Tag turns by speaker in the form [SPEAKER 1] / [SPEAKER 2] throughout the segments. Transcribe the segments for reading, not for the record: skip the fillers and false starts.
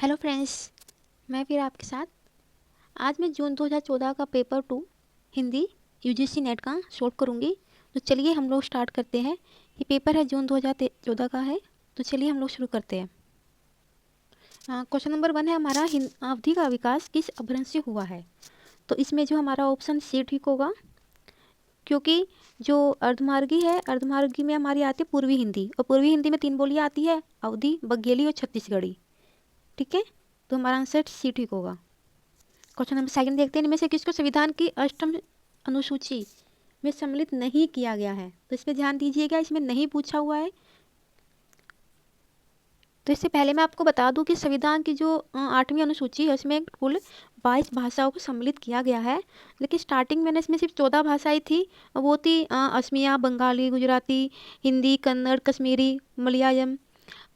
[SPEAKER 1] Hello friends, मैं फिर आपके साथ। आज मैं जून 2014 का पेपर 2 हिंदी यूजीसी नेट का सॉल्व करूंगी। तो चलिए हम लोग स्टार्ट करते हैं। ये पेपर है जून 2014 का है। तो चलिए हम लोग शुरू करते हैं। क्वेश्चन नंबर 1 है हमारा, अवधि का विकास किस अपभ्रंश से हुआ है। तो इसमें जो हमारा ऑप्शन सी ठीक होगा, क्योंकि जो अर्धमार्गी है, अर्धमार्गी में हमारी आती है पूर्वी हिंदी, और पूर्वी हिंदी में 3 बोलियाँ आती है, अवधी, बघेली और छत्तीसगढ़ी। ठीक है, तो हमारा आंसर सी ठीक होगा। क्वेश्चन नंबर 2 देखते हैं, इनमें से किसको संविधान की 8वीं अनुसूची में सम्मिलित नहीं किया गया है। तो इस पर ध्यान दीजिएगा, इसमें नहीं पूछा हुआ है। तो इससे पहले मैं आपको बता दूं कि संविधान की जो 8वीं अनुसूची है उसमें कुल 22 भाषाओं को सम्मिलित किया गया है। लेकिन स्टार्टिंग में इसमें सिर्फ 14 भाषाएं थी, वो थी असमिया, बंगाली, गुजराती, हिंदी, कन्नड़, कश्मीरी, मलयालम,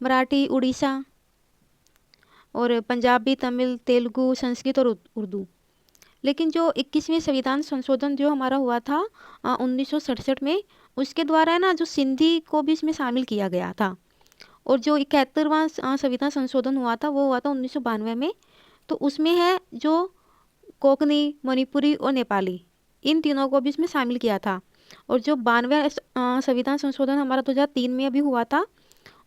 [SPEAKER 1] मराठी, उड़ीसा और पंजाबी, तमिल, तेलुगु, संस्कृत और उर्दू। लेकिन जो 21वें संविधान संशोधन जो हमारा हुआ था 1967 में, उसके द्वारा है ना, जो सिंधी को भी इसमें शामिल किया गया था। और जो 71वां संविधान संशोधन हुआ था वो हुआ था 1992 में। तो उसमें है जो कोंकणी, मणिपुरी और नेपाली, इन तीनों को भी इसमें शामिल किया था। और जो 92वां संविधान संशोधन हमारा 2003 में अभी हुआ था,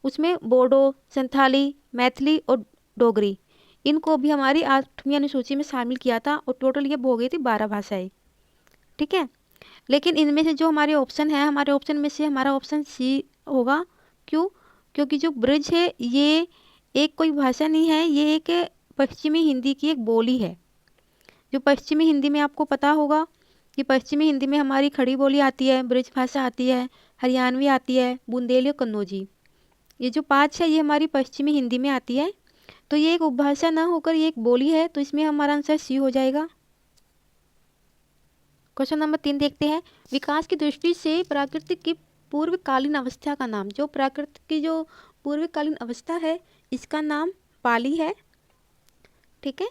[SPEAKER 1] उसमें बोडो, संथाली, मैथिली और डोगरी, इनको भी हमारी 8वीं अनुसूची में शामिल किया था। और टोटल ये हो गई थी 12 भाषाएं। ठीक है, लेकिन इनमें से जो हमारे ऑप्शन है, हमारे ऑप्शन में से हमारा ऑप्शन सी होगा। क्यों? क्योंकि जो ब्रिज है ये एक कोई भाषा नहीं है, ये एक पश्चिमी हिंदी की एक बोली है। जो पश्चिमी हिंदी में आपको पता होगा कि पश्चिमी हिंदी में हमारी खड़ी बोली आती है, ब्रिज भाषा आती है, हरियाणवी आती है, बुंदेली और कन्नौजी। ये जो 5 है ये हमारी पश्चिमी हिंदी में आती है। तो ये एक उपभाषा ना होकर ये एक बोली है, तो इसमें हमारा आंसर सी हो जाएगा। क्वेश्चन नंबर 3 देखते हैं, विकास की दृष्टि से प्राकृतिक की पूर्वकालीन अवस्था का नाम। जो प्राकृतिक की जो पूर्वकालीन अवस्था है इसका नाम पाली है। ठीक है,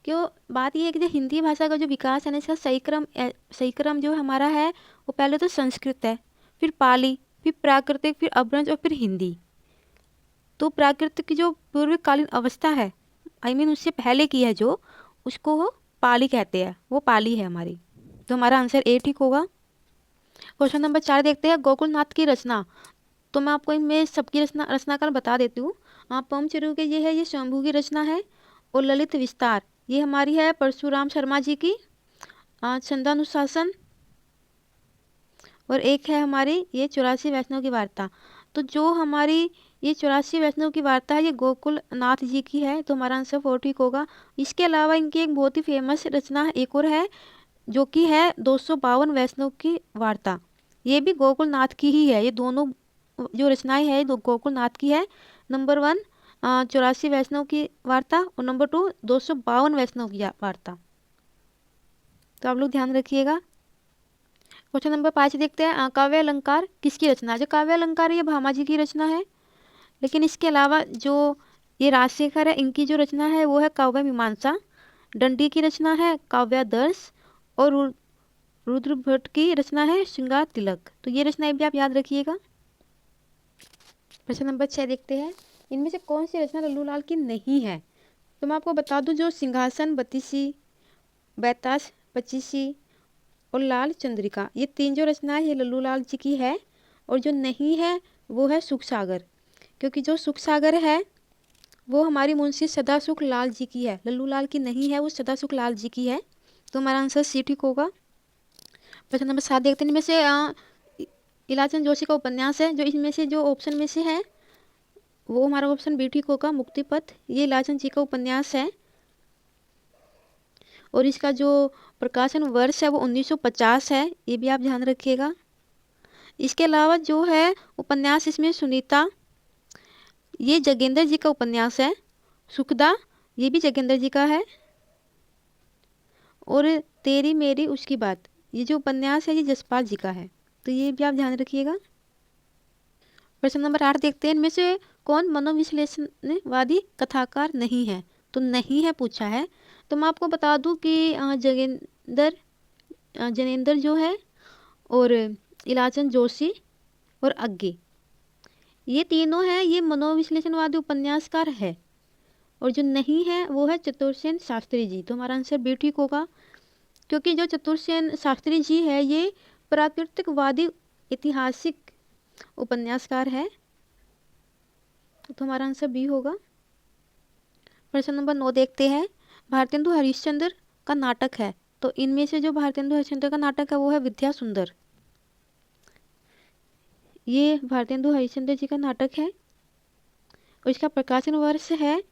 [SPEAKER 1] क्यों? बात ये है कि जो हिंदी भाषा का जो विकास है ना, इसका सही क्रम जो हमारा है वो पहले तो संस्कृत है, फिर पाली, फिर प्राकृतिक, फिर अपभ्रंश और फिर हिंदी। तो प्राकृतिक की जो पूर्वकालीन अवस्था है, उससे पहले की है जो, उसको वो पाली कहते हैं, वो पाली है हमारी। तो हमारा आंसर ए ठीक होगा। क्वेश्चन नंबर 4 देखते हैं, गोकुलनाथ की रचना। तो मैं आपको इनमें सबकी रचनाकार बता देती हूँ। पम चरू के ये है, ये शंभू की रचना है। और ललित विस्तार ये हमारी है परशुराम शर्मा जी की। छंदानुशासन, और एक है हमारी ये 84 वैष्णव की वार्ता। तो जो हमारी ये 84 वैष्णव की वार्ता है ये गोकुल नाथ जी की है। तो हमारा आंसर 4 ठीक होगा। इसके अलावा इनकी एक बहुत ही फेमस रचना एक और है, जो कि है 252 वैष्णव की वार्ता। ये भी गोकुल नाथ की ही है। ये दोनों जो रचनाएं हैं दो गोकुल नाथ की है। नंबर 1 84 वैष्णव की वार्ता, और नंबर 2 252 वैष्णव की वार्ता। तो आप लोग ध्यान रखिएगा। क्वेश्चन नंबर 5 देखते हैं, काव्य अलंकार किसकी रचना है। जो काव्य अलंकार है ये भामा जी की रचना है। लेकिन इसके अलावा जो ये राजशेखर है, इनकी जो रचना है वो है काव्य मीमांसा। दंडी की रचना है काव्यादर्श, और रुद्र भट्ट की रचना है श्रृंगार तिलक। तो ये रचनाएं भी आप याद रखिएगा। प्रश्न नंबर 6 देखते हैं, इनमें से कौन सी रचना लल्लू लाल की नहीं है। तो मैं आपको बता दूं, जो सिंहासन 32, बैताश 25 और लाल चंद्रिका, ये 3 जो रचनाएं ये लल्लू लाल जी की है। और जो नहीं है वो है सुख सागर, क्योंकि जो सुख सागर है वो हमारी मुंशी सदासुख लाल जी की है, लल्लू लाल की नहीं है, वो सदासुख लाल जी की है। तो हमारा आंसर सी ठीक होगा। प्रश्न नंबर 7 देखते हैं, इनमें से इलाचंद जोशी का उपन्यास है, जो इसमें से जो ऑप्शन में से है वो हमारा ऑप्शन बी ठीक होगा, मुक्तिपथ। ये इलाचंद जी का उपन्यास है, और इसका जो प्रकाशन वर्ष है वो 1950 है, ये भी आप ध्यान रखिएगा। इसके अलावा जो है उपन्यास इसमें सुनीता, ये जगेंद्र जी का उपन्यास है। सुखदा, ये भी जगेंद्र जी का है। और तेरी मेरी उसकी बात, ये जो उपन्यास है ये जसपाल जी का है। तो ये भी आप ध्यान रखिएगा। प्रश्न नंबर 8 देखते हैं, इनमें से कौन मनोविश्लेषणवादी कथाकार नहीं है। तो नहीं है पूछा है। तो मैं आपको बता दूं कि जनेंद्र जो है, और इलाचंद जोशी और अग्गे, ये तीनों हैं, ये मनोविश्लेषणवादी उपन्यासकार है। और जो नहीं है वो है चतुर्सेन शास्त्री जी। तो हमारा आंसर बी ठीक होगा, क्योंकि जो चतुर्सेन शास्त्री जी है ये प्राकृतिकवादी ऐतिहासिक उपन्यासकार है। तो हमारा आंसर बी होगा। प्रश्न नंबर 9 देखते हैं। भारतेंदु हरिश्चंद्र का नाटक है, तो इनमें से जो भारतेंदु हरिश्चंद्र का नाटक है वो है विद्या सुंदर। ये भारतेंदु हरिश्चंद्र जी का नाटक है और इसका प्रकाशन वर्ष है,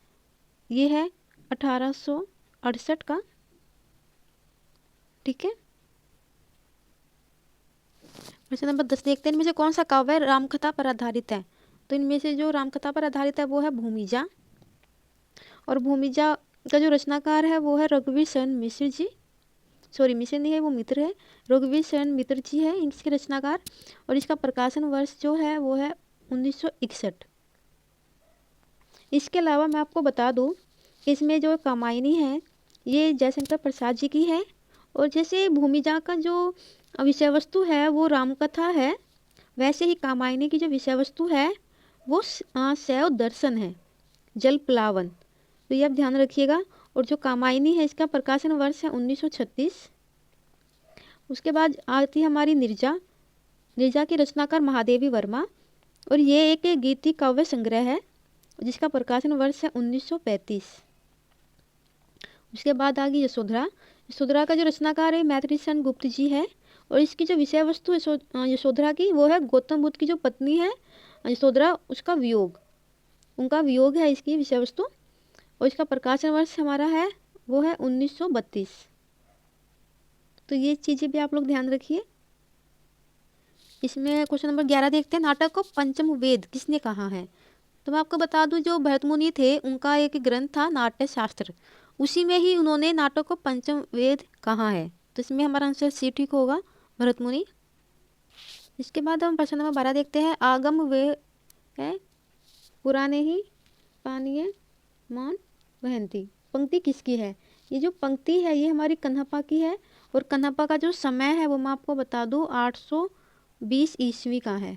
[SPEAKER 1] ये है 1868 का। ठीक है। प्रश्न नंबर 10 देखते हैं। इनमें से कौन सा काव्य रामकथा पर आधारित है? तो इनमें से जो रामकथा पर आधारित है वो है भूमिजा, और भूमिजा का जो रचनाकार है वो है रघुवीर शरण मिश्र जी। सॉरी, मिश्र नहीं है, वो मित्र है। रघुवीर शरण मित्र जी है इसके रचनाकार, और इसका प्रकाशन वर्ष जो है वो है 1961। इसके अलावा मैं आपको बता दूं, इसमें जो कामायनी है ये जयशंकर प्रसाद जी की है, और जैसे भूमिजा का जो विषय वस्तु है वो रामकथा है, वैसे ही कामायनी की जो विषय वस्तु है वो शैव दर्शन है, जल प्लावन। तो ये आप ध्यान रखिएगा। और जो कामायनी है इसका प्रकाशन वर्ष है 1936। उसके बाद आती है हमारी निर्जा। निर्जा की रचनाकार महादेवी वर्मा, और ये एक गीति काव्य संग्रह है जिसका प्रकाशन वर्ष है 1935। उसके बाद आ गई यशोधरा। यशोधरा का जो रचनाकार है मैथिली शरण गुप्त जी है, और इसकी जो विषय वस्तु है यशोधरा की वो है गौतम बुद्ध की जो पत्नी है यशोधरा, उसका वियोग, उनका वियोग है इसकी विषय वस्तु, और इसका प्रकाशन वर्ष हमारा है वो है 1932। तो ये चीज़ें भी आप लोग ध्यान रखिए। इसमें क्वेश्चन नंबर 11 देखते हैं। नाटक को पंचम वेद किसने कहा है? तो मैं आपको बता दूं, जो भरत मुनि थे उनका एक ग्रंथ था नाट्य शास्त्र, उसी में ही उन्होंने नाटक को पंचम वेद कहा है। तो इसमें हमारा आंसर सी ठीक होगा, भरत मुनि। इसके बाद हम प्रश्न नंबर 12 देखते हैं। आगम वे है पुराने ही पानीय मान वहंती, पंक्ति किसकी है? ये जो पंक्ति है ये हमारी कन्हप्पा की है, और कन्हप्पा का जो समय है वो मैं आपको बता दूं 820 ईस्वी का है।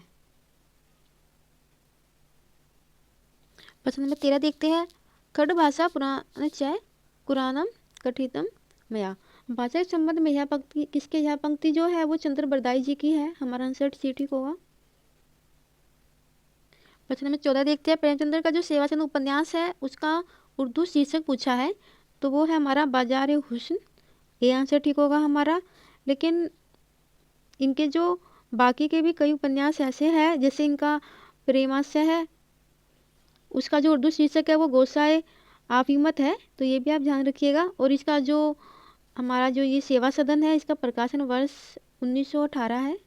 [SPEAKER 1] प्रश्न नंबर 13 देखते हैं। खड़ भाषा पुराणचय कुरानम कथितम मया, भाषा के संबंध में यह पंक्ति किसके, यह पंक्ति जो है वो चंद्र बरदाई जी की है। हमारा आंसर सी ठीक होगा। प्रश्न नंबर 14 देखते हैं। प्रेमचंद्र का जो सेवाचंद उपन्यास है उसका उर्दू शीर्षक पूछा है, तो वो है हमारा बाजार हुस्न। ये आंसर ठीक होगा हमारा। लेकिन इनके जो बाकी के भी कई उपन्यास ऐसे हैं, जैसे इनका प्रेमास्य है, उसका जो उर्दू शीर्षक है वो गोसाए आफीमत है, तो ये भी आप ध्यान रखिएगा। और इसका जो हमारा जो ये सेवा सदन है इसका प्रकाशन वर्ष 1918 है।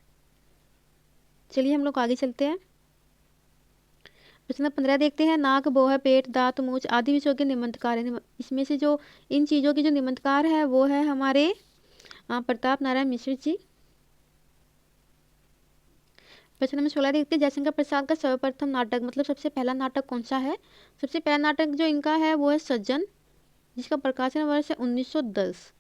[SPEAKER 1] चलिए हम लोग आगे चलते हैं। प्रश्न 15 देखते हैं। नाक, बोह, पेट, दांत, मूंछ आदि विषयों के निबंधकार है। इसमें से जो इन चीज़ों के जो निबंधकार है वो है हमारे प्रताप नारायण मिश्र जी। प्रश्न नंबर 16 देखते हैं। जयशंकर प्रसाद का सर्वप्रथम नाटक, मतलब सबसे पहला नाटक कौन सा है? सबसे पहला नाटक जो इनका है वो है सज्जन, जिसका प्रकाशन वर्ष है 1910।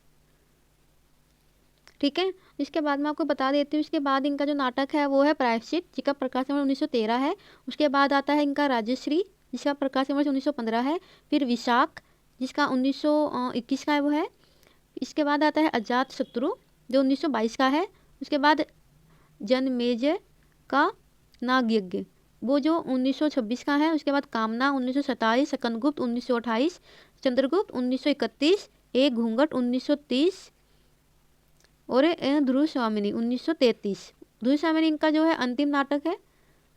[SPEAKER 1] ठीक है। इसके बाद मैं आपको बता देती हूँ, इसके बाद इनका जो नाटक है वो है प्रायश्चित, जिसका प्रकाशन वर्ष 1913 है। उसके बाद आता है इनका राजश्री, जिसका प्रकाशन वर्ष 1915 है। फिर विशाख, जिसका 1921 का है वो है। इसके बाद आता है अजात शत्रु, जो 1922 का है। उसके बाद जनमेजय का नागयज्ञ, वो जो 1926 का है। उसके बाद कामना 1927, सकंदगुप्त 1928, चंद्रगुप्त 1931, एक घूंघट 1930, और ध्रुव स्वामिनी 1933। ध्रुव स्वामिनी इनका जो है अंतिम नाटक है।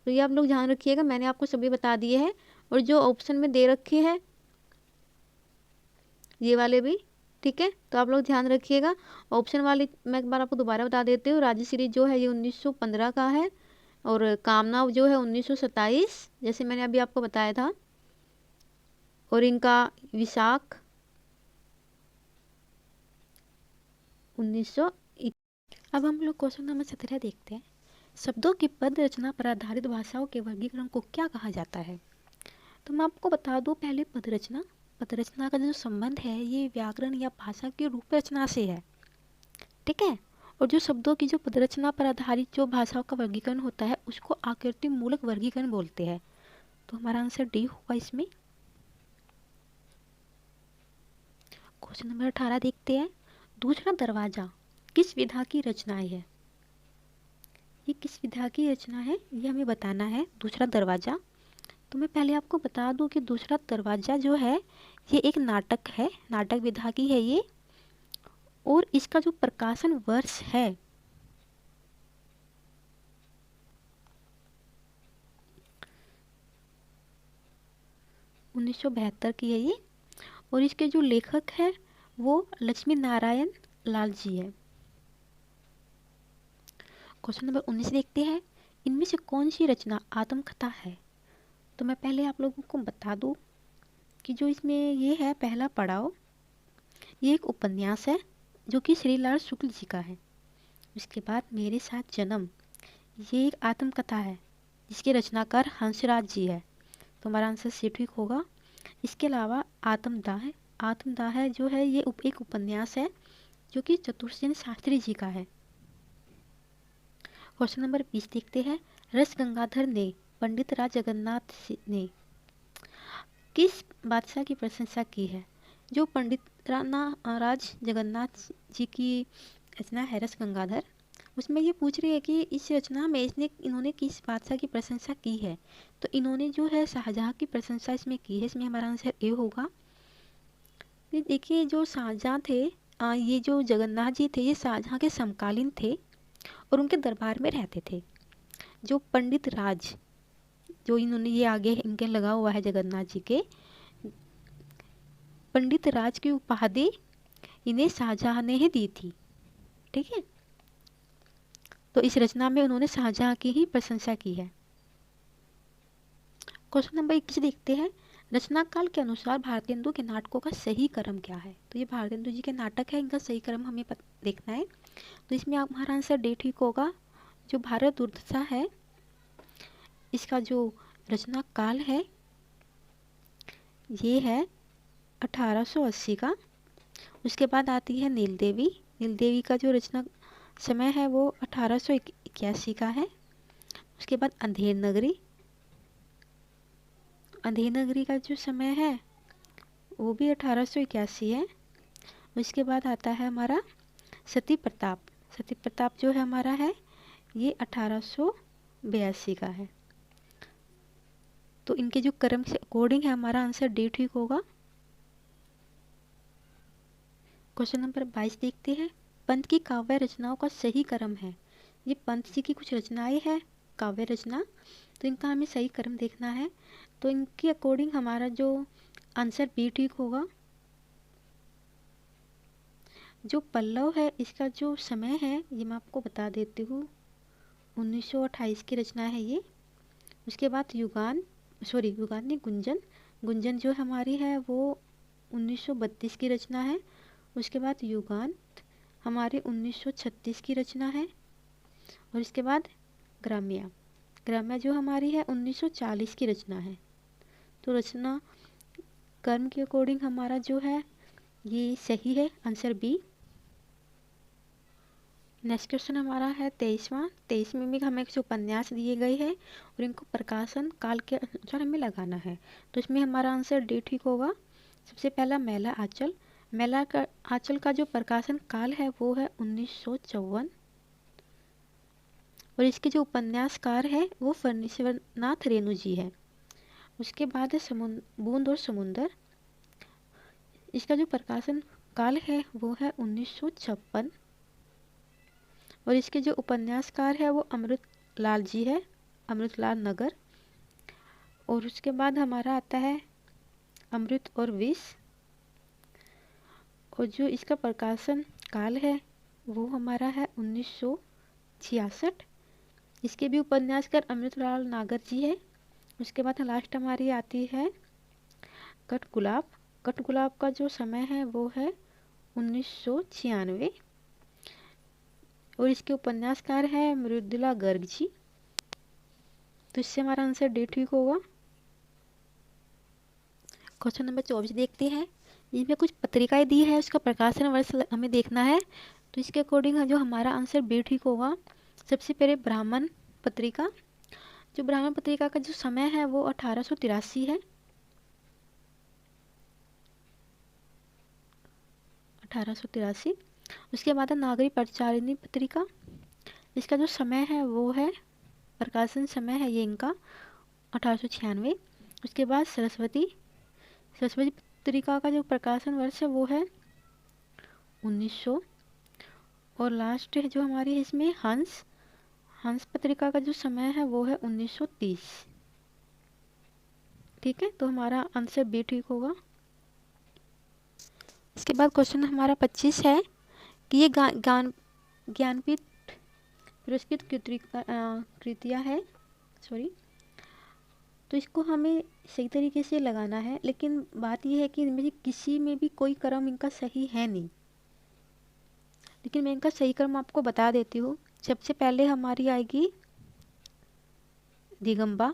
[SPEAKER 1] तो ये आप लोग ध्यान रखिएगा, मैंने आपको सभी बता दिए हैं, और जो ऑप्शन में दे रखे हैं ये वाले भी। ठीक है, तो आप लोग ध्यान रखिएगा। ऑप्शन वाली मैं एक बार आपको दोबारा बता देती हूँ। राजश्री जो है ये 1915 का है, और कामना जो है 1927, जैसे मैंने अभी आपको बताया था, और इनका विशाख 1900। अब हम लोग क्वेश्चन नंबर 17 देखते हैं। शब्दों की पद रचना पर आधारित भाषाओं के वर्गीकरण को क्या कहा जाता है? तो मैं आपको बता दूं, पहले पद रचना। पद रचना का जो संबंध है ये व्याकरण या भाषा की रूप रचना से है। ठीक है। और जो शब्दों की जो पद रचना पर आधारित जो भाषाओं का वर्गीकरण होता है उसको आकृति मूलक वर्गीकरण बोलते हैं। तो हमारा आंसर डी होगा इसमें। क्वेश्चन नंबर 18 देखते हैं। दूसरा दरवाजा किस विधा की रचनाएं है? ये किस विधा की रचना है ये हमें बताना है। दूसरा दरवाजा, तो मैं पहले आपको बता दूं कि दूसरा दरवाजा जो है ये एक नाटक है, नाटक विधा की है ये। और इसका जो प्रकाशन वर्ष है 1972 की है ये। और इसके जो लेखक है वो लक्ष्मी नारायण लाल जी है। क्वेश्चन नंबर 19 देखते हैं। इनमें से कौन सी रचना आत्मकथा है? तो मैं पहले आप लोगों को बता दूं कि जो इसमें ये है पहला पड़ाव, ये एक उपन्यास है जो कि श्रीलाल शुक्ल जी का है। उसके बाद मेरे साथ जन्म, ये एक आत्मकथा है जिसके रचनाकार हंसराज जी है। तो हमारा आंसर सी ठीक होगा। इसके अलावा आत्मदाह है, आत्मदाह है जो है ये एक उपन्यास है जो कि चतुर्सेन शास्त्री जी का है। क्वेश्चन नंबर 20 देखते हैं। रस गंगाधर ने पंडित राज जगन्नाथ ने किस बादशाह की प्रशंसा की है? जो पंडित राज जगन्नाथ जी की रचना है रस गंगाधर, उसमें ये पूछ रही है कि इस रचना में इन्होंने किस बादशाह की प्रशंसा की है। तो इन्होंने जो है शाहजहाँ की प्रशंसा इसमें की है। इसमें हमारा आंसर ए होगा। ये देखिए जो शाहजहाँ थे, ये जो जगन्नाथ जी थे ये शाहजहाँ के समकालीन थे और उनके दरबार में रहते थे। जो पंडित राज, जो इन्होंने ये आगे इनके लगा हुआ है जगन्नाथ जी के, पंडित राज की उपाधि इन्हें शाहजहाँ ने ही दी थी। ठीक है, तो इस रचना में उन्होंने शाहजहाँ की ही प्रशंसा की है। क्वेश्चन नंबर 21 देखते हैं। रचना काल के अनुसार भारतेंदु के नाटकों का सही क्रम क्या है? तो ये भारतेंदु जी के नाटक है, इनका सही क्रम हमें देखना है। तो इसमें हमारा आंसर डे ठीक होगा। जो भारत दुर्दशा है इसका जो रचना काल है ये है 1880 का। उसके बाद आती है नील देवी। नील देवी का जो रचना समय है वो 1881 का है। उसके बाद अंधेर नगरी, अंधेर नगरी का जो समय है वो भी 1881 है। उसके बाद आता है हमारा सती प्रताप। सती प्रताप जो है हमारा है ये 1882 का है। तो इनके जो क्रम से अकॉर्डिंग है हमारा आंसर डी ठीक होगा। क्वेश्चन नंबर 22 देखते हैं। पंत की काव्य रचनाओं का सही क्रम है। ये पंत जी की कुछ रचनाएं हैं काव्य रचना, तो इनका हमें सही क्रम देखना है। तो इनके अकॉर्डिंग हमारा जो आंसर बी ठीक होगा। जो पल्लव है इसका जो समय है ये मैं आपको बता देती हूँ, 1928 की रचना है ये। उसके बाद युगान नहीं, गुंजन। गुंजन जो हमारी है वो 1932 की रचना है। उसके बाद युगान हमारी 1936 की रचना है। और इसके बाद ग्राम्या, ग्राम्या जो हमारी है 1940 की रचना है। तो रचना कर्म के अकॉर्डिंग हमारा जो है ये सही है, आंसर बी। नेक्स्ट क्वेश्चन हमारा है 23वां। 23 में भी हमें कुछ उपन्यास दिए गए हैं और इनको प्रकाशन काल के अनुसार हमें लगाना है। तो इसमें हमारा आंसर डी ठीक होगा। सबसे पहला मैला आंचल। मैला का आंचल का जो प्रकाशन काल है वो है 1954। और इसके जो उपन्यासकार है वो फणीश्वरनाथ रेणु जी है। उसके बाद है बूंद और समुंदर। इसका जो प्रकाशन काल है वो है 1956। और इसके जो उपन्यासकार है वो अमृत लाल जी है, अमृतलाल नगर। और उसके बाद हमारा आता है अमृत और विष। और जो इसका प्रकाशन काल है वो हमारा है 1966। इसके भी उपन्यासकार अमृतलाल नागर जी है। उसके बाद लास्ट हमारी आती है कठगुलाब। कठगुलाब का जो समय है वो है 1996। और इसके उपन्यासकार है मृदुला गर्ग जी। तो इससे हमारा आंसर डी ठीक होगा। क्वेश्चन नंबर 24 देखते हैं। इसमें कुछ पत्रिकाएं दी है, उसका प्रकाशन वर्ष हमें देखना है। तो इसके अकॉर्डिंग जो हमारा आंसर बी ठीक होगा। सबसे पहले ब्राह्मण पत्रिका। जो ब्राह्मण पत्रिका का जो समय है वो 1883 है। 1883। उसके बाद है नागरिक प्रचारिणी पत्रिका, इसका जो समय है वो है, प्रकाशन समय है ये इनका 1896। उसके बाद सरस्वती, सरस्वती पत्रिका का जो प्रकाशन वर्ष है वो है 1900। और लास्ट है जो हमारी है इसमें हंस, हंस पत्रिका का जो समय है वो है 1930। ठीक है, तो हमारा आंसर बी ठीक होगा। इसके बाद क्वेश्चन हमारा 25 है कि ये ज्ञानपीठ पुरस्कृत कृतियाँ है, सॉरी, तो इसको हमें सही तरीके से लगाना है, लेकिन बात यह है कि इनमें से किसी में भी कोई क्रम इनका सही है नहीं, लेकिन मैं इनका सही क्रम आपको बता देती हूँ। सबसे पहले हमारी आएगी दिगंबा,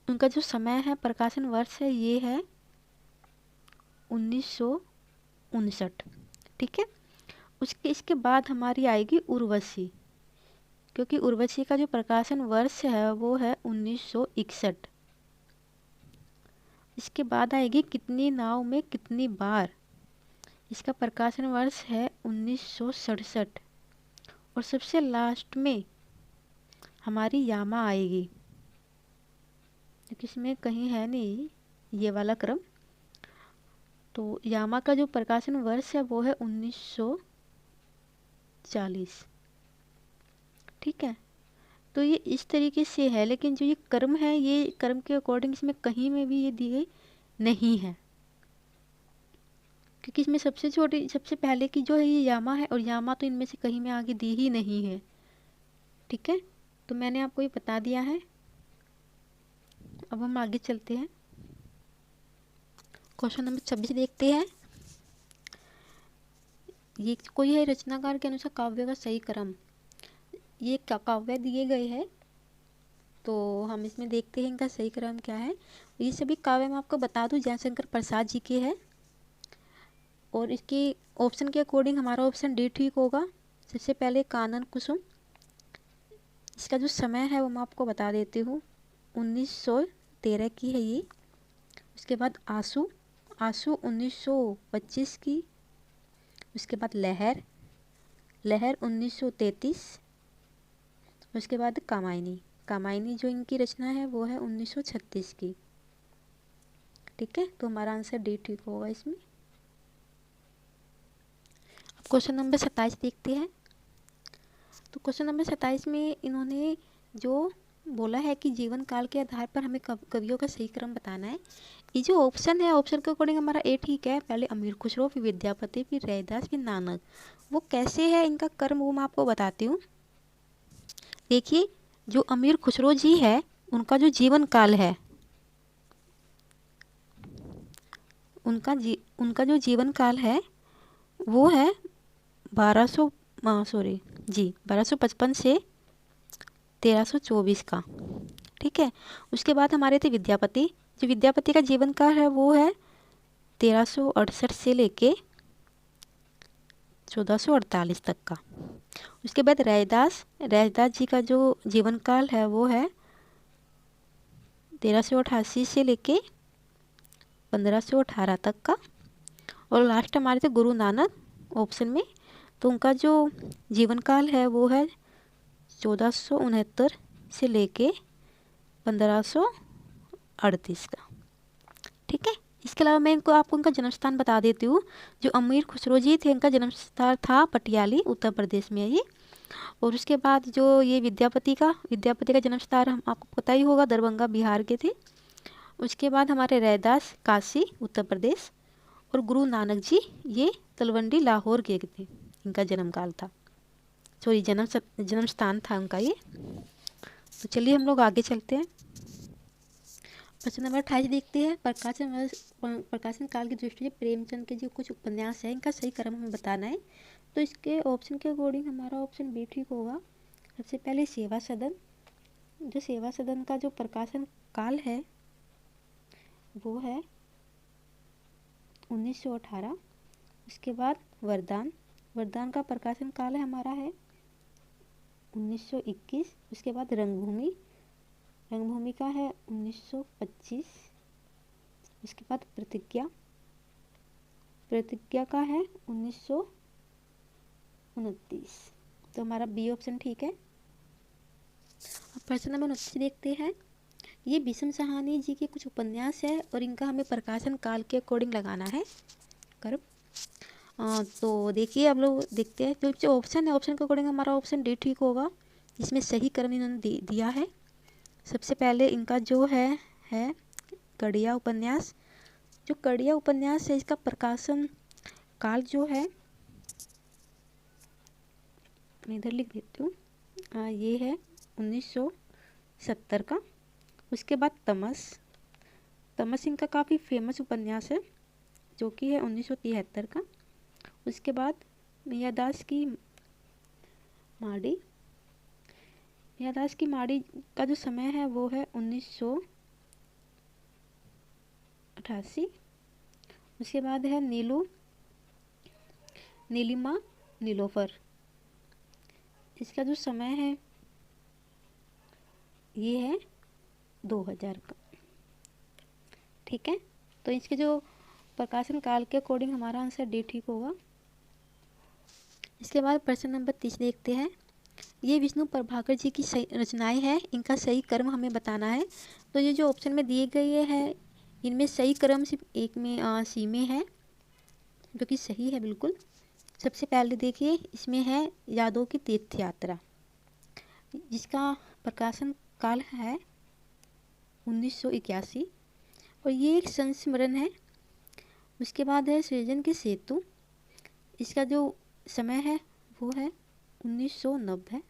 [SPEAKER 1] उनका जो समय है, प्रकाशन वर्ष है, ये है 1959। ठीक है, इसके बाद हमारी आएगी उर्वशी, क्योंकि उर्वशी का जो प्रकाशन वर्ष है वो है 1961। इसके बाद आएगी कितनी नाव में कितनी बार, इसका प्रकाशन वर्ष है 1967। और सबसे लास्ट में हमारी यामा आएगी, क्योंकि इसमें कहीं है नहीं ये वाला क्रम, तो यामा का जो प्रकाशन वर्ष है वो है 1940। ठीक है, तो ये इस तरीके से है, लेकिन जो ये क्रम है, ये क्रम के अकॉर्डिंग इसमें कहीं में भी ये दी गई नहीं है, क्योंकि इसमें सबसे छोटी, सबसे पहले की जो है ये यामा है, और यामा तो इनमें से कहीं में आगे दी ही नहीं है। ठीक है, तो मैंने आपको ये बता दिया है। अब हम आगे चलते हैं, क्वेश्चन नंबर 26 देखते हैं। ये कोई है रचनाकार के अनुसार काव्य का सही क्रम, ये काव्य दिए गए हैं, तो हम इसमें देखते हैं इनका सही क्रम क्या है। ये सभी काव्य मैं आपको बता दूं जयशंकर प्रसाद जी के हैं, और इसके ऑप्शन के अकॉर्डिंग हमारा ऑप्शन डी ठीक होगा। सबसे पहले कानन कुसुम, इसका जो समय है वो मैं आपको बता देती हूँ, 1913 की है ये। उसके बाद आंसू, आंसू 1925 की। उसके बाद लहर, लहर 1933। उसके बाद कामायनी, कामायनी जो इनकी रचना है वो है 1936 की। ठीक है, तो हमारा आंसर डी ठीक होगा इसमें। अब क्वेश्चन नंबर 27 देखते हैं। तो क्वेश्चन नंबर 27 में इन्होंने जो बोला है कि जीवन काल के आधार पर हमें कवियों का सही क्रम बताना है। ये जो ऑप्शन है, ऑप्शन के अकॉर्डिंग हमारा ए ठीक है, पहले अमीर खुसरो, फिर विद्यापति, फिर रैदास, फिर नानक। वो कैसे है इनका क्रम वो मैं आपको बताती हूँ। देखिए, जो अमीर खुसरो जी है उनका जो जीवन काल है, उनका जो जीवन काल है वो है 1255 से 1324 का। ठीक है, उसके बाद हमारे थे विद्यापति, जो विद्यापति का जीवन काल है वो है 1368 से लेके 1448 तक का। उसके बाद रैदास, रैदास जी का जो जीवन काल है वो है 1388 से लेके 1518 तक का। और लास्ट हमारे थे गुरु नानक ऑप्शन में, तो उनका जो जीवन काल है वो है 1469 से लेके 1538 का। ठीक है, इसके अलावा मैं आपको उनका जन्म स्थान बता देती हूँ। जो अमीर खुसरो जी थे इनका जन्म स्थान था पटियाली, उत्तर प्रदेश में है ये। और उसके बाद जो ये विद्यापति का जन्म स्थान हम आपको पता ही होगा, दरभंगा बिहार के थे। उसके बाद हमारे रैदास काशी उत्तर प्रदेश, और गुरु नानक जी ये तलवंडी लाहौर के थे, इनका जन्म काल था, सॉरी जन्म स्थान था उनका ये। तो चलिए हम लोग आगे चलते हैं, प्रश्न नंबर 28 देखते हैं। प्रकाशन काल की दृष्टि से प्रेमचंद के जो कुछ उपन्यास है इनका सही क्रम हमें बताना है। तो इसके ऑप्शन के अकॉर्डिंग हमारा ऑप्शन बी ठीक होगा। सबसे पहले सेवा सदन, जो सेवा सदन का जो प्रकाशन काल है वो है 1918। उसके बाद वरदान, वरदान का प्रकाशन काल है हमारा है 1921। उसके बाद रंगभूमि, रंगभूमि का है 1925। उसके बाद प्रतिज्ञा, प्रतिज्ञा का है 1929। तो हमारा बी ऑप्शन ठीक है। अब प्रश्न नंबर 29 देखते हैं। ये भीष्म साहनी जी के कुछ उपन्यास है और इनका हमें प्रकाशन काल के अकॉर्डिंग लगाना है कर्म। तो देखिए आप लोग देखते हैं, जो ऑप्शन है ऑप्शन के अकॉर्डिंग हमारा ऑप्शन डी ठीक होगा। इसमें सही कर्म इन्होंने दिया है। सबसे पहले इनका जो है कड़िया उपन्यास। जो कड़िया उपन्यास है इसका प्रकाशन काल जो है, मैं इधर लिख देती हूँ, ये है 1970 का। उसके बाद तमस इनका काफ़ी फेमस उपन्यास है जो कि है 1973 का। उसके बाद मियादास की माड़ी का जो समय है वो है 1988। उसके बाद है नीलिमा नीलोफर। इसका जो समय है ये है 2000 का। ठीक है, तो इसके जो प्रकाशन काल के अकॉर्डिंग हमारा आंसर डी ठीक होगा। इसके बाद प्रश्न नंबर 30 देखते हैं। ये विष्णु प्रभाकर जी की सही रचनाएं हैं, इनका सही क्रम हमें बताना है। तो ये जो ऑप्शन में दिए गए हैं इनमें सही क्रम सिर्फ एक में सी में है, जो कि सही है बिल्कुल। सबसे पहले देखिए इसमें है यादों की तीर्थ यात्रा, जिसका प्रकाशन काल है 1981 और ये एक संस्मरण है। उसके बाद है सृजन के सेतु। इसका जो समय है वो है 1990।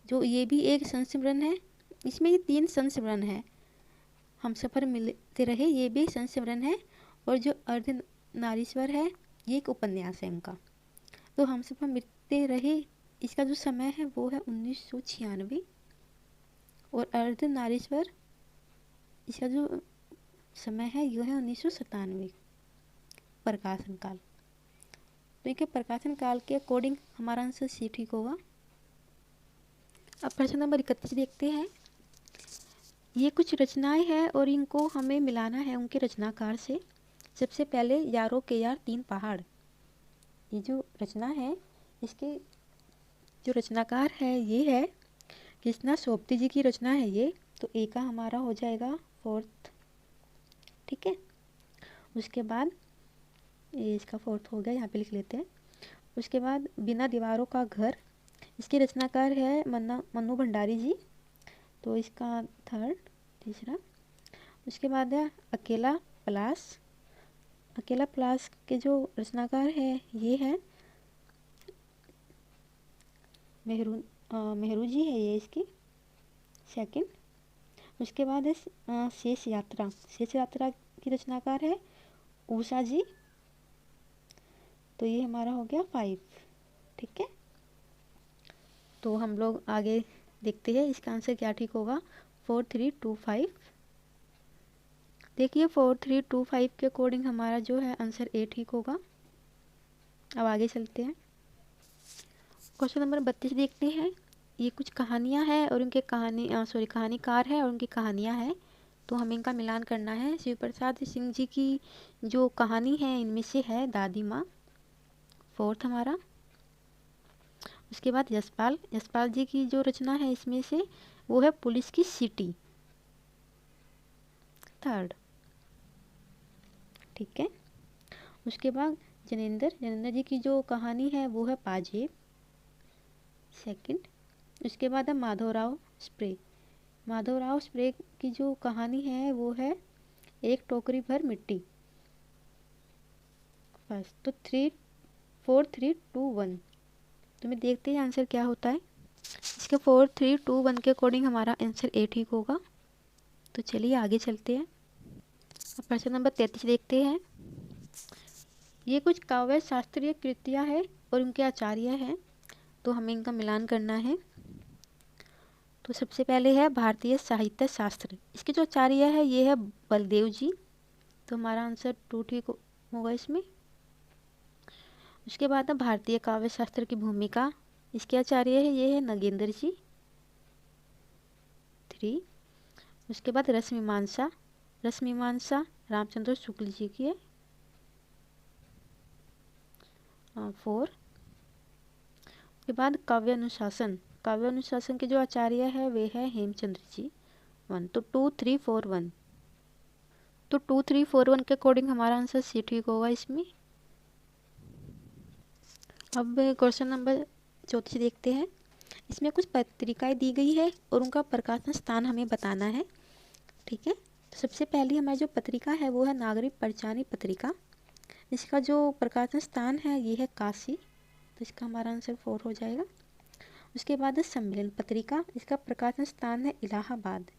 [SPEAKER 1] जो ये भी एक संस्मरण है। इसमें ये 3 संस्मरण है। हम सफ़र मिलते रहे ये भी संस्मरण है, और जो अर्धनारीश्वर है ये एक उपन्यास है इनका। तो हम सफ़र मिलते रहे इसका जो समय है वो है 1996 और अर्धनारीश्वर इसका जो समय है यह है 1997 प्रकाशन काल। तो इनके प्रकाशन काल के अकॉर्डिंग हमारा आंसर सी ठीक होगा। अब प्रश्न नंबर 31 देखते हैं। ये कुछ रचनाएं हैं और इनको हमें मिलाना है उनके रचनाकार से। सबसे पहले यारों के यार 3 पहाड़। ये जो रचना है इसके जो रचनाकार है ये है कृष्णा सोपती जी की रचना है ये। तो ए का हमारा हो जाएगा 4th। ठीक है, उसके बाद ये इसका 4th हो गया, यहाँ पे लिख लेते हैं। उसके बाद बिना दीवारों का घर, इसके रचनाकार है मन्नू भंडारी जी। तो इसका 3rd तीसरा। उसके बाद है अकेला प्लास के जो रचनाकार है ये है मेहरू जी है ये इसकी 2nd। उसके बाद है शेष यात्रा की रचनाकार है उषा जी। तो ये हमारा हो गया 5। ठीक है, तो हम लोग आगे देखते हैं इसका आंसर क्या ठीक होगा। 4, 3, 2, 5। देखिए 4, 3, 2, 5 के अकॉर्डिंग हमारा जो है आंसर ए ठीक होगा। अब आगे चलते हैं। क्वेश्चन नंबर 32 देखते हैं। ये कुछ कहानियाँ हैं और उनके कहानीकार है और उनकी कहानियाँ हैं। तो हमें इनका मिलान करना है। शिव प्रसाद सिंह जी की जो कहानी है इनमें से है दादी माँ, 4th हमारा। उसके बाद यशपाल जी की जो रचना है इसमें से वो है पुलिस की सीटी, 3rd। ठीक है, उसके बाद जनेंद्र जी की जो कहानी है वो है पाजेब, 2nd। उसके बाद है माधवराव स्प्रे की जो कहानी है वो है एक टोकरी भर मिट्टी, 1st। तो 3, 4, 3, 2, 1। तो मैं देखते हैं आंसर क्या होता है। इसके 4, 3, 2, 1 के अकॉर्डिंग हमारा आंसर ए ठीक होगा। तो चलिए आगे चलते हैं। अब प्रश्न नंबर 33 देखते हैं। ये कुछ काव्य शास्त्रीय कृतियाँ है और उनके आचार्य हैं। तो हमें इनका मिलान करना है। तो सबसे पहले है भारतीय साहित्य शास्त्र, इसके जो आचार्य है ये है बलदेव जी। तो हमारा आंसर 2 ठीक होगा इसमें। उसके बाद है भारतीय काव्य शास्त्र की भूमिका, इसके आचार्य है ये है नगेंद्र जी, 3। उसके बाद रस मीमांसा रामचंद्र शुक्ल जी की है। 4। के बाद काव्य अनुशासन, काव्य अनुशासन के जो आचार्य है वे है हेमचंद्र जी। 1। तो 2 3 4 1, तो 2 3 4 1 के अकॉर्डिंग हमारा आंसर सी ठीक होगा इसमें। अब क्वेश्चन नंबर 34 देखते हैं। इसमें कुछ पत्रिकाएं दी गई है और उनका प्रकाशन स्थान हमें बताना है। ठीक है, तो सबसे पहली हमारी जो पत्रिका है वो है नागरिक पंचानी पत्रिका। इसका जो प्रकाशन स्थान है ये है काशी, तो इसका हमारा आंसर 4 हो जाएगा। उसके बाद है सम्मेलन पत्रिका, इसका प्रकाशन स्थान है इलाहाबाद।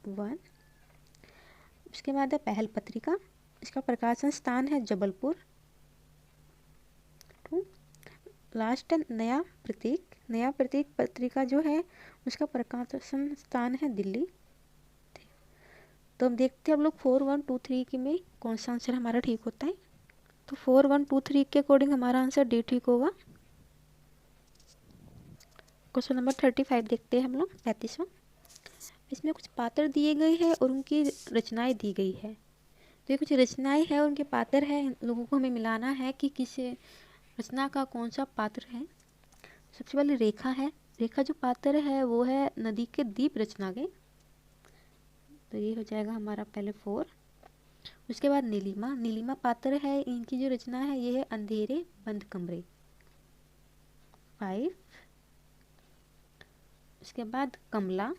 [SPEAKER 1] 1। उसके बाद है पहल पत्रिका, इसका प्रकाशन स्थान है जबलपुर। 2। लास्ट है नया प्रतीक, नया प्रतीक पत्रिका जो है उसका प्रकाशन स्थान है दिल्ली। तो हम देखते हैं हम लोग 4 1 2 3 के में कौन सा आंसर हमारा ठीक होता है। तो 4 1 2 3 के अकॉर्डिंग हमारा आंसर डी ठीक होगा। क्वेश्चन नंबर 35 देखते हैं हम लोग, 35वां। इसमें कुछ पात्र दिए गए हैं और उनकी रचनाएं दी गई है। तो ये कुछ रचनाएं हैं और उनके पात्र हैं, इन लोगों को हमें मिलाना है कि किस रचना का कौन सा पात्र है। सबसे पहले रेखा है, रेखा जो पात्र है वो है नदी के दीप रचना के, तो ये हो जाएगा हमारा पहले 4। उसके बाद नीलिमा, नीलिमा पात्र है, इनकी जो रचना है ये है अंधेरे बंद कमरे। 5। उसके बाद कमला,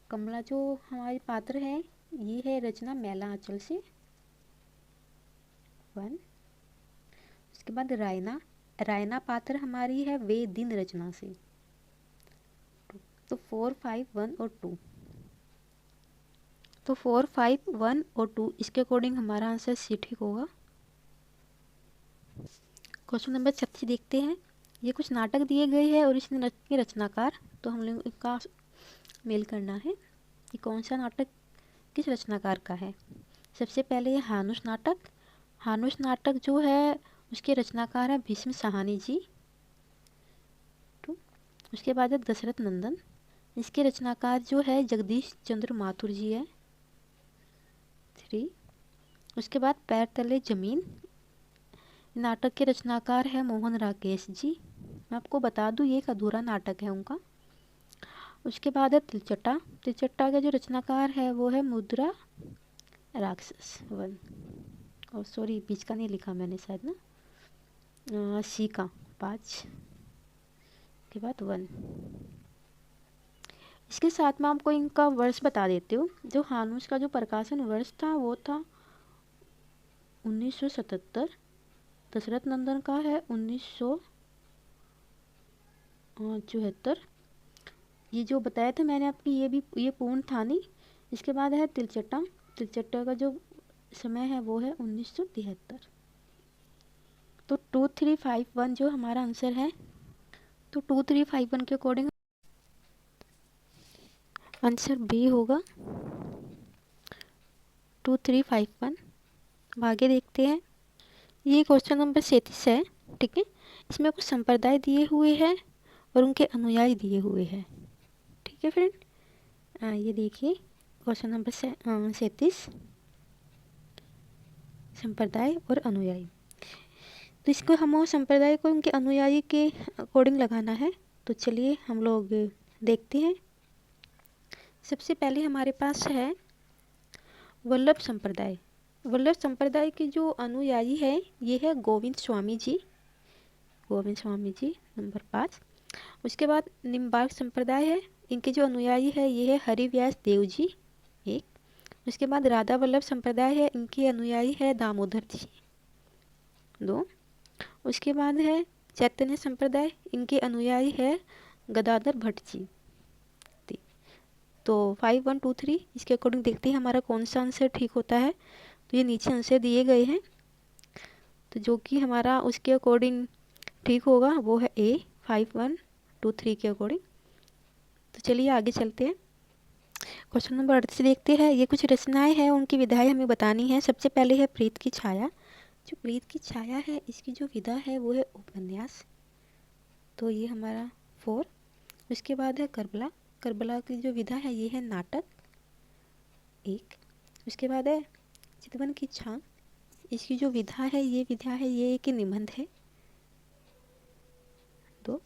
[SPEAKER 1] कमला जो हमारी पात्र है ये है रचना मैला आंचल से। 1। उसके बाद रायना, रायना पात्र हमारी है वे दिन रचना से। तो 4 5 1 और 2, तो 4 5 1 और 2 इसके अकॉर्डिंग हमारा आंसर सी ठीक होगा। क्वेश्चन नंबर 36 देखते हैं। ये कुछ नाटक दिए गए हैं और इसके रचनाकार, तो हम लोग इनका मेल करना है कि कौन सा नाटक किस रचनाकार का है। सबसे पहले ये हानुष नाटक, हानुष नाटक जो है उसके रचनाकार है भीष्म साहनी जी। 2। उसके बाद है दशरथ नंदन, इसके रचनाकार जो है जगदीश चंद्र माथुर जी है। 3। उसके बाद पैर तले जमीन, नाटक के रचनाकार है मोहन राकेश जी। मैं आपको बता दूं ये एक अधूरा नाटक है उनका। उसके बाद है तिलचट्टा, तिलचट्टा का जो रचनाकार है वो है मुद्रा राक्षस। 1। और सॉरी बीच का नहीं लिखा मैंने शायद ना, सी का 5 के बाद 1। इसके साथ मैं आपको इनका वर्ष बता देती हूँ। जो हानुष का जो प्रकाशन वर्ष था वो था 1977, दशरथ नंदन का है 1974। ये जो बताया था मैंने आपकी ये पूर्ण था नहीं। इसके बाद है तिलचट्टा, तिलचट्टा का जो समय है वो है 1973। तो 2 3 5 1 जो हमारा आंसर है, तो 2 3 5 1 के अकॉर्डिंग आंसर बी होगा, 2 3 5 1। आगे देखते हैं। ये क्वेश्चन नंबर 37 है। ठीक है, इसमें कुछ संप्रदाय दिए हुए हैं और उनके अनुयायी दिए हुए हैं। ठीक है फ्रेंड, ये देखिए क्वेश्चन नंबर 37, संप्रदाय और अनुयायी। तो इसको हम संप्रदाय को उनके अनुयायी के अकॉर्डिंग लगाना है। तो चलिए हम लोग देखते हैं। सबसे पहले हमारे पास है वल्लभ संप्रदाय। वल्लभ संप्रदाय के जो अनुयायी है ये है गोविंद स्वामी जी, गोविंद स्वामी जी नंबर 5। उसके बाद निम्बार्क संप्रदाय है, इनके जो अनुयायी है ये है हरिव्यास देव जी 1। उसके बाद राधा वल्लभ संप्रदाय है, इनके अनुयायी है दामोदर जी 2। उसके बाद है चैतन्य संप्रदाय, इनके अनुयायी है गदाधर भट्ट जी 3। तो 5 1 2 3 इसके अकॉर्डिंग देखते हैं हमारा कौन सा आंसर ठीक होता है। तो ये नीचे आंसर दिए गए हैं, तो जो कि हमारा उसके अकॉर्डिंग ठीक होगा वो है ए 5 1 2 3 के अकॉर्डिंग। तो चलिए आगे चलते हैं। क्वेश्चन नंबर 38 देखते हैं। ये कुछ रचनाएं हैं, उनकी विधाएं हमें बतानी है। सबसे पहले है प्रीत की छाया, जो प्रीत की छाया है इसकी जो विधा है वो है उपन्यास, तो ये हमारा 4। उसके बाद है करबला, करबला की जो विधा है ये है नाटक। एक। उसके बाद है चितवन की इच्छा, इसकी जो विधा है ये विधा है, ये एक निबंध है। दो।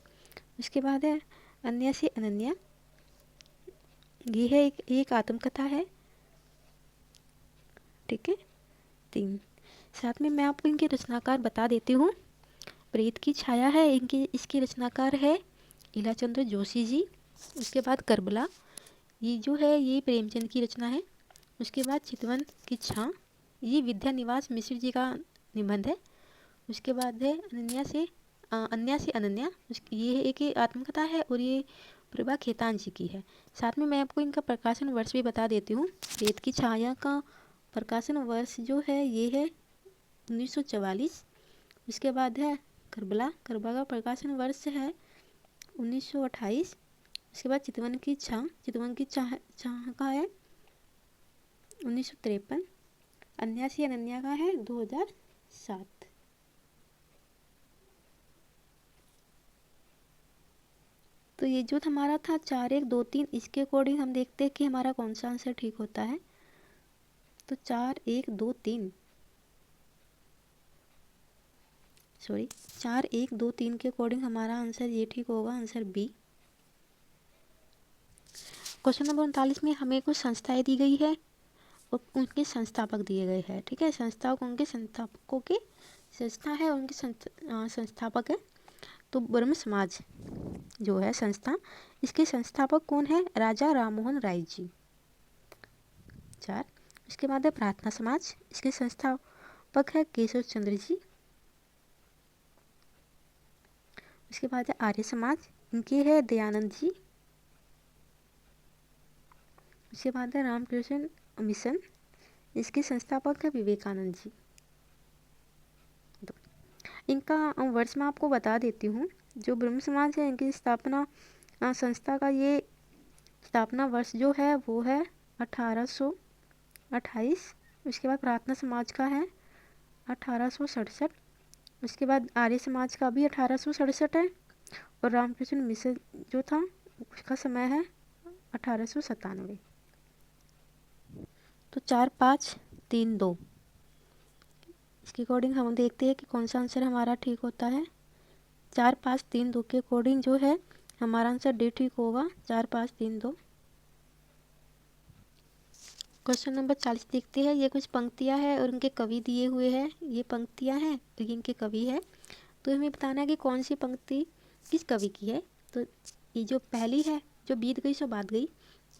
[SPEAKER 1] उसके बाद है अन्य से अनन्या, ये है एक आत्मकथा है। ठीक है। तीन। साथ में मैं आपको इनके रचनाकार बता देती हूँ। प्रेत की छाया है इसके रचनाकार है इलाचंद्र जोशी जी। उसके बाद करबला, ये जो है ये प्रेमचंद की रचना है। उसके बाद चितवन की छां, ये विद्यानिवास मिश्र जी का निबंध है। उसके बाद है अन्या से अनन्या, ये एक आत्मकथा है और ये प्रभा खेतान जी की है। साथ में मैं आपको इनका प्रकाशन वर्ष भी बता देती हूँ। प्रेत की छाया का प्रकाशन वर्ष जो है ये है 1944। उसके बाद है करबला का प्रकाशन वर्ष है 1928। उसके बाद चितवन की छां का है 1953। अन्या से अनन्या का है 2007। तो ये जो हमारा था 4 1 2 3, इसके अकॉर्डिंग हम देखते हैं कि हमारा कौन सा आंसर ठीक होता है। तो 4 1 2 3 सॉरी 4 1 2 3 के अकॉर्डिंग हमारा आंसर ये ठीक होगा, आंसर बी। क्वेश्चन नंबर 39 में हमें कुछ संस्थाएं दी गई है और उनके संस्थापक दिए गए हैं। ठीक है, उनके संस्थापकों की संस्था है, उनके संस्थापक है। तो ब्रह्म समाज जो है संस्था, इसके संस्थापक कौन है? राजा राममोहन राय जी। 4। उसके बाद है प्रार्थना समाज, इसके संस्थापक है केशव चंद्र जी। उसके बाद है आर्य समाज, इनके है दयानंद जी। उसके बाद है रामकृष्ण मिशन, इसके संस्थापक है विवेकानंद जी। इनका वर्ष मैं आपको बता देती हूँ। जो ब्रह्म समाज है इनकी स्थापना संस्था का ये स्थापना वर्ष जो है वो है 1828। उसके बाद प्रार्थना समाज का है 1867। उसके बाद आर्य समाज का भी 1867 है और रामकृष्ण मिशन जो था उसका समय है 1897। तो 4 5 3 2 इसके अकॉर्डिंग हम देखते हैं कि कौन सा आंसर हमारा ठीक होता है। 4 5 3 2 के अकॉर्डिंग जो है हमारा आंसर डी ठीक होगा, 4 5 3 2। क्वेश्चन नंबर 40 देखते हैं। ये कुछ पंक्तियां हैं और उनके कवि दिए हुए हैं। ये पंक्तियां हैं और इनके कवि है। तो हमें बताना है कि कौन सी पंक्ति किस कवि की है। तो ये जो पहली है जो बीत गई सो बात गई,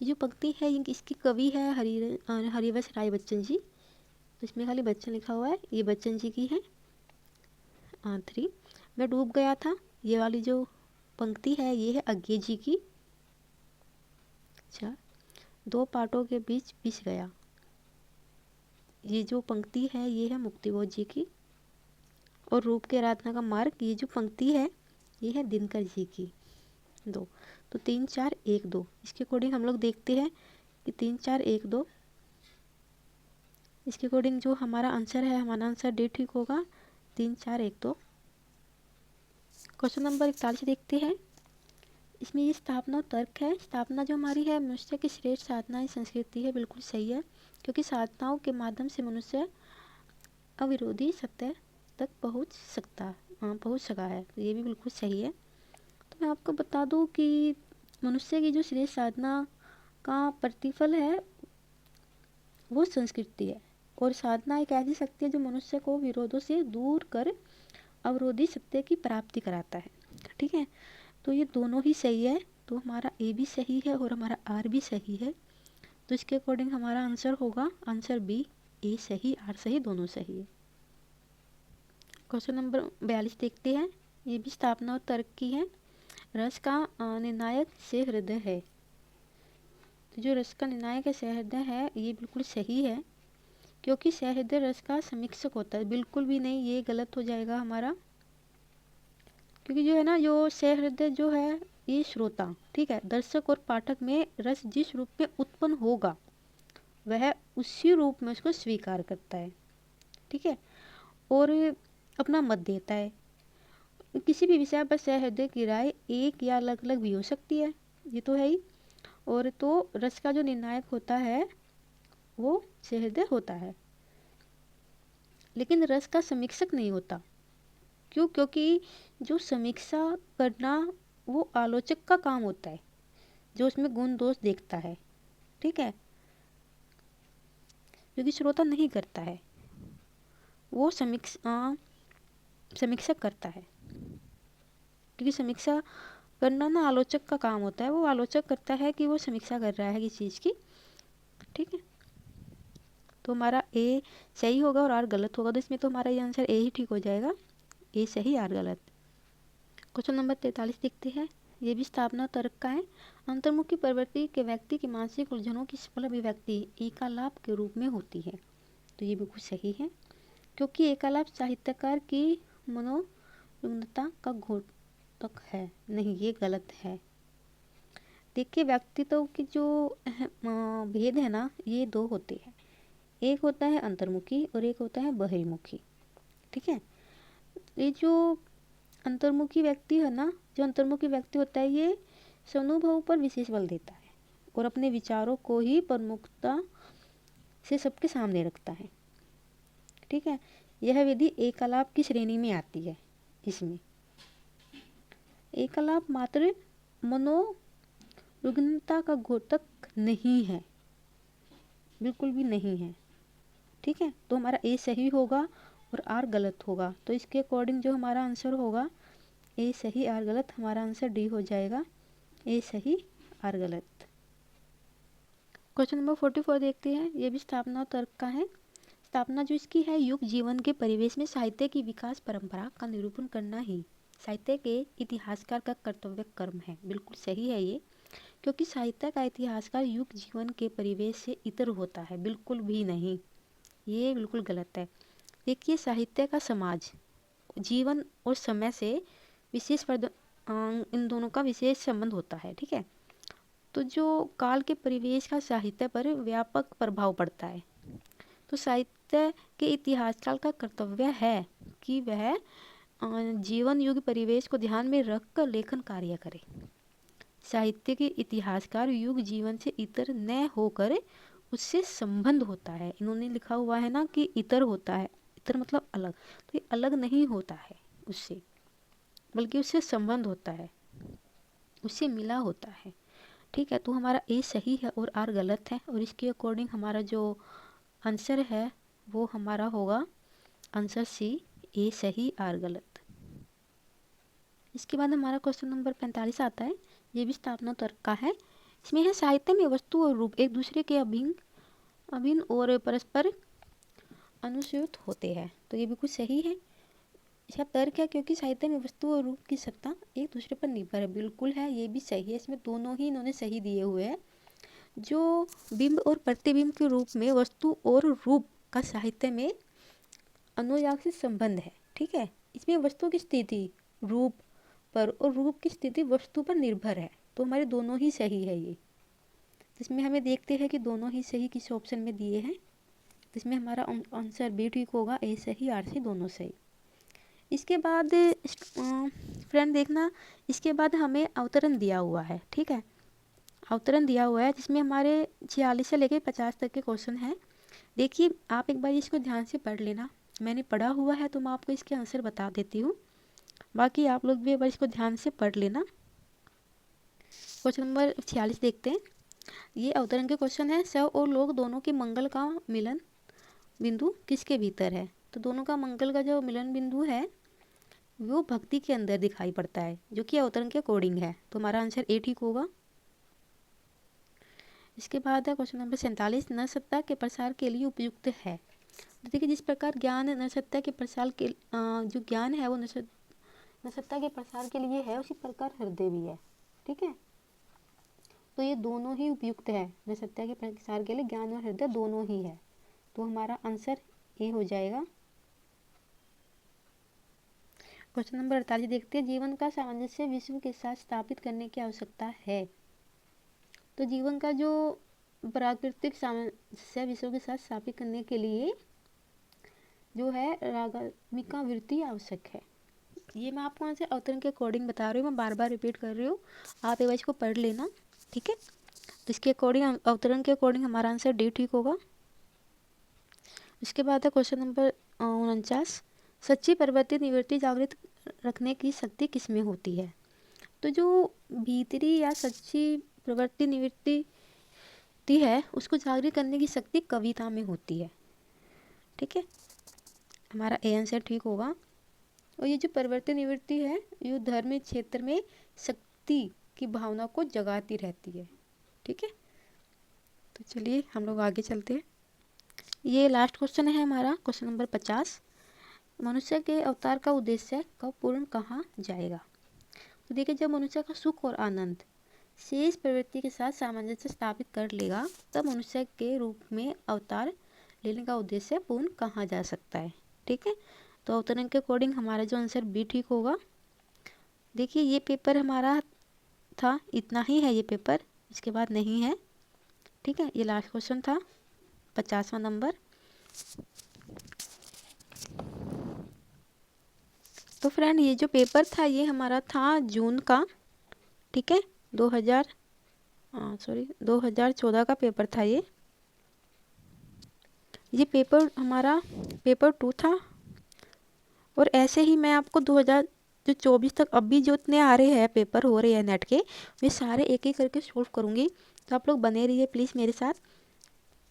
[SPEAKER 1] ये जो पंक्ति है इसकी कवि है हरिवंश राय बच्चन जी। तो इसमें खाली बच्चन लिखा हुआ है, ये बच्चन जी की है। 3 मैं डूब गया था, ये वाली जो पंक्ति है ये है अज्ञे जी की। 4 2 पाटों के बीच पिस गया, ये जो पंक्ति है ये है मुक्तिबोध जी की। और रूप के आराधना का मार्ग, ये जो पंक्ति है ये है दिनकर जी की। 2 तो 3 4 1 2 इसके अकॉर्डिंग हम लोग देखते हैं कि 3 4 1 2 इसके अकॉर्डिंग जो हमारा आंसर है, हमारा आंसर डी ठीक होगा, 3 4 1 2। क्वेश्चन नंबर 41 देखते हैं। इसमें ये स्थापना और तर्क है। स्थापना जो हमारी है मनुष्य की श्रेष्ठ साधना ही संस्कृति है, बिल्कुल सही है, क्योंकि साधनाओं के माध्यम से मनुष्य अविरोधी सत्य तक पहुंच सका है। तो ये भी बिल्कुल सही है। तो मैं आपको बता दूं कि मनुष्य की जो श्रेष्ठ साधना का प्रतिफल है वो संस्कृति है, और साधना एक ऐसी शक्ति है जो मनुष्य को विरोधों से दूर कर अवरोधी सत्य की प्राप्ति कराता है। ठीक है, तो ये दोनों ही सही है। तो हमारा ए भी सही है और हमारा आर भी सही है। तो इसके अकॉर्डिंग हमारा आंसर होगा आंसर बी, ए सही आर सही दोनों सही है। क्वेश्चन नंबर 42 देखते हैं। ये भी स्थापना और तर्क की है। रस का निर्णायक से हृदय है। तो जो रस का निर्णायक सहृदय है ये बिल्कुल सही है, क्योंकि सहृदय रस का समीक्षक होता है। बिल्कुल भी नहीं, ये गलत हो जाएगा हमारा, क्योंकि जो है ना जो सहृदय जो है ये श्रोता, ठीक है, दर्शक और पाठक में रस जिस रूप में उत्पन्न होगा वह उसी रूप में उसको स्वीकार करता है। ठीक है, और अपना मत देता है। किसी भी विषय पर सहृदय की राय एक या अलग अलग भी हो सकती है, ये तो है ही। और तो रस का जो निर्णायक होता है वो सहृदय होता है, लेकिन रस का समीक्षक नहीं होता। क्यों? क्योंकि जो समीक्षा करना वो आलोचक का काम होता है, जो उसमें गुण दोष देखता है, ठीक है, क्योंकि श्रोता नहीं करता है, वो समीक्षक करता है। क्योंकि समीक्षा करना ना आलोचक का काम होता है, वो आलोचक करता है कि वो समीक्षा कर रहा है किसी चीज़ की, ठीक है। तो हमारा ए सही होगा और आर गलत होगा, तो इसमें तो हमारा ये आंसर ए ही ठीक हो जाएगा, ए सही आर गलत। क्वेश्चन नंबर 43 देखते हैं, ये भी स्थापना तर्क का है। अंतर्मुखी प्रवृत्ति के व्यक्ति की मानसिक उलझनों की सफल अभिव्यक्ति एकालाप के रूप में होती है, तो ये बिल्कुल सही है, क्योंकि एकालाप साहित्यकार की मनोयुग्मता का घोतक है। नहीं, ये गलत है। देखिए, व्यक्तित्व की जो भेद है ना, ये दो होते हैं, एक होता है अंतर्मुखी और एक होता है बहिर्मुखी, ठीक है। ये जो अंतर्मुखी व्यक्ति है ना, जो अंतर्मुखी व्यक्ति होता है, ये स्वानुभव पर विशेष बल देता है और अपने विचारों को ही प्रमुखता से सबके सामने रखता है, ठीक है। यह विधि एकालाप की श्रेणी में आती है। इसमें एकालाप मात्र मनोरुग्णता का घोतक नहीं है, बिल्कुल भी नहीं है, ठीक है। तो हमारा ए सही होगा और आर गलत होगा, तो इसके अकॉर्डिंग जो हमारा आंसर होगा ए सही आर गलत, हमारा आंसर डी हो जाएगा, ए सही आर गलत। क्वेश्चन नंबर 44 देखते हैं, ये भी स्थापना तर्क का है। स्थापना जो इसकी है, युग जीवन के परिवेश में साहित्य की विकास परंपरा का निरूपण करना ही साहित्य के इतिहासकार का कर्तव्य कर्म है। बिल्कुल सही है ये, क्योंकि साहित्य का इतिहासकार युग जीवन के परिवेश से इतर होता है, बिल्कुल भी नहीं, ये बिल्कुल गलत है। देखिए, साहित्य का समाज, जीवन और समय से विशेष इन दोनों का विशेष संबंध होता है, ठीक है। तो जो काल के परिवेश का साहित्य पर व्यापक प्रभाव पड़ता है, तो साहित्य के इतिहासकार का कर्तव्य है कि वह जीवन युग परिवेश को ध्यान में रखकर लेखन कार्य करे। साहित्य के इतिहासकार युग जीवन से इतर न होकर उससे संबंध होता है। इन्होंने लिखा हुआ है ना कि इतर होता है, इतर मतलब अलग, तो ये अलग नहीं होता है उससे, बल्कि उससे संबंध होता है, उससे मिला होता है, ठीक है। तो हमारा ए सही है और आर गलत है, और इसके अकॉर्डिंग हमारा जो आंसर है वो हमारा होगा आंसर सी, ए सही आर गलत। इसके बाद हमारा क्वेश्चन नंबर 45 आता है, ये भी स्थापना तर्क का है। इसमें है, साहित्य में वस्तु और रूप एक दूसरे के अभिन्न और परस्पर अनुस्यूत होते हैं, तो ये बिल्कुल सही है। इसका तर्क है, क्योंकि साहित्य में वस्तु और रूप की सत्ता एक दूसरे पर निर्भर है, बिल्कुल है, ये भी सही है। इसमें दोनों ही इन्होंने सही दिए हुए हैं। जो बिंब और प्रतिबिंब के रूप में वस्तु और रूप का साहित्य में अनुयाग से संबंध है, ठीक है। इसमें वस्तु की स्थिति रूप पर और रूप की स्थिति वस्तु पर निर्भर है, तो हमारे दोनों ही सही है ये। इसमें हमें देखते हैं कि दोनों ही सही किस ऑप्शन में दिए हैं, तो इसमें हमारा आंसर बी ठीक होगा, ए सही आर सी दोनों सही। इसके बाद फ्रेंड देखना, इसके बाद हमें अवतरण दिया हुआ है, ठीक है, अवतरण दिया हुआ है जिसमें हमारे 46 से लेकर 50 तक के क्वेश्चन हैं। देखिए, आप एक बार इसको ध्यान से पढ़ लेना, मैंने पढ़ा हुआ है तो मैं आपको इसके आंसर बता देती हूँ, बाकी आप लोग भी एक बार इसको ध्यान से पढ़ लेना। क्वेश्चन नंबर 46 देखते हैं, ये अवतरण के क्वेश्चन है। स और लोग दोनों के मंगल का मिलन बिंदु किसके भीतर है, तो दोनों का मंगल का जो मिलन बिंदु है वो भक्ति के अंदर दिखाई पड़ता है, जो कि अवतरण के अकॉर्डिंग है, तो हमारा आंसर ए ठीक होगा। इसके बाद है क्वेश्चन नंबर 47, न सत्ता के प्रसार के लिए उपयुक्त है। तो देखिए, जिस प्रकार ज्ञान न सत्ता के प्रसार के जो ज्ञान है वो न सत्ता के प्रसार के लिए है, उसी प्रकार हृदय भी है, ठीक है। तो ये दोनों ही उपयुक्त है, न सत्ता के प्रसार के लिए ज्ञान और हृदय दोनों ही है, तो हमारा आंसर ए हो जाएगा। क्वेश्चन नंबर 48 देखते हैं, जीवन का सामंजस्य विश्व के साथ स्थापित करने की आवश्यकता है। तो जीवन का जो प्राकृतिक सामंजस्य विश्व के साथ स्थापित करने के लिए जो है रागात्मिका वृत्ति आवश्यक है। ये मैं आपको यहाँ से अवतरण के अकॉर्डिंग बता रही हूँ, मैं बार बार रिपीट कर रही हूँ, आप एक बार इसको पढ़ लेना, ठीक है। तो इसके अकॉर्डिंग, अवतरण के अकॉर्डिंग हमारा आंसर डी ठीक होगा। इसके बाद है क्वेश्चन नंबर 49, सच्ची प्रवृत्ति निवृत्ति जागृत रखने की शक्ति किसमें होती है। तो जो भीतरी या सच्ची प्रवृत्ति निवृत्ति है उसको जागृत करने की शक्ति कविता में होती है। ठीक है, हमारा ए आंसर ठीक होगा। और ये जो प्रवृत्ति निवृत्ति है ये धर्म क्षेत्र में शक्ति की भावना को जगाती रहती है। ठीक है, तो चलिए हम लोग आगे चलते हैं। ये लास्ट क्वेश्चन है हमारा, क्वेश्चन नंबर 50, मनुष्य के अवतार का उद्देश्य कब पूर्ण कहा जाएगा। तो देखिए, जब मनुष्य का सुख और आनंद शेष प्रवृत्ति के साथ सामंजस्य स्थापित कर लेगा तब मनुष्य के रूप में अवतार लेने का उद्देश्य पूर्ण कहा जा सकता है। ठीक है, तो अवतरण के अकॉर्डिंग हमारा जो आंसर बी ठीक होगा। देखिए, ये पेपर हमारा था, इतना ही है ये पेपर, इसके बाद नहीं है। ठीक है, ये लास्ट क्वेश्चन था, 50वां नंबर। तो फ्रेंड, ये जो पेपर था ये हमारा था जून का। ठीक है, 2014 का पेपर था ये पेपर हमारा पेपर 2 था। और ऐसे ही मैं आपको 2024 तक अभी जो इतने आ रहे हैं पेपर हो रहे हैं नेट के, वे सारे एक एक करके सॉल्व करूँगी। तो आप लोग बने रहिए प्लीज़ मेरे साथ।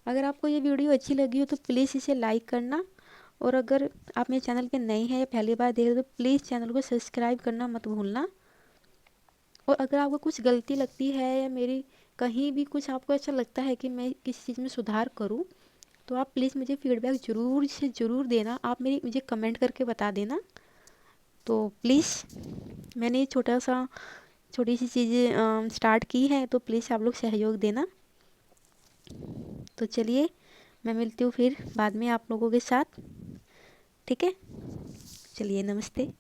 [SPEAKER 1] अगर आपको ये वीडियो अच्छी लगी हो तो प्लीज़ इसे लाइक करना, और अगर आप मेरे चैनल पे नए हैं या पहली बार देख रहे हो तो प्लीज़ चैनल को सब्सक्राइब करना मत भूलना। और अगर आपको कुछ गलती लगती है या मेरी कहीं भी कुछ आपको ऐसा लगता है कि मैं किसी चीज़ में सुधार करूं, तो आप प्लीज़ मुझे फीडबैक ज़रूर से ज़रूर देना। आप मुझे कमेंट करके बता देना। तो प्लीज़, मैंने ये छोटी सी चीज़ें स्टार्ट की है, तो प्लीज़ आप लोग सहयोग देना। तो चलिए, मैं मिलती हूँ फिर बाद में आप लोगों के साथ। ठीक है, चलिए, नमस्ते।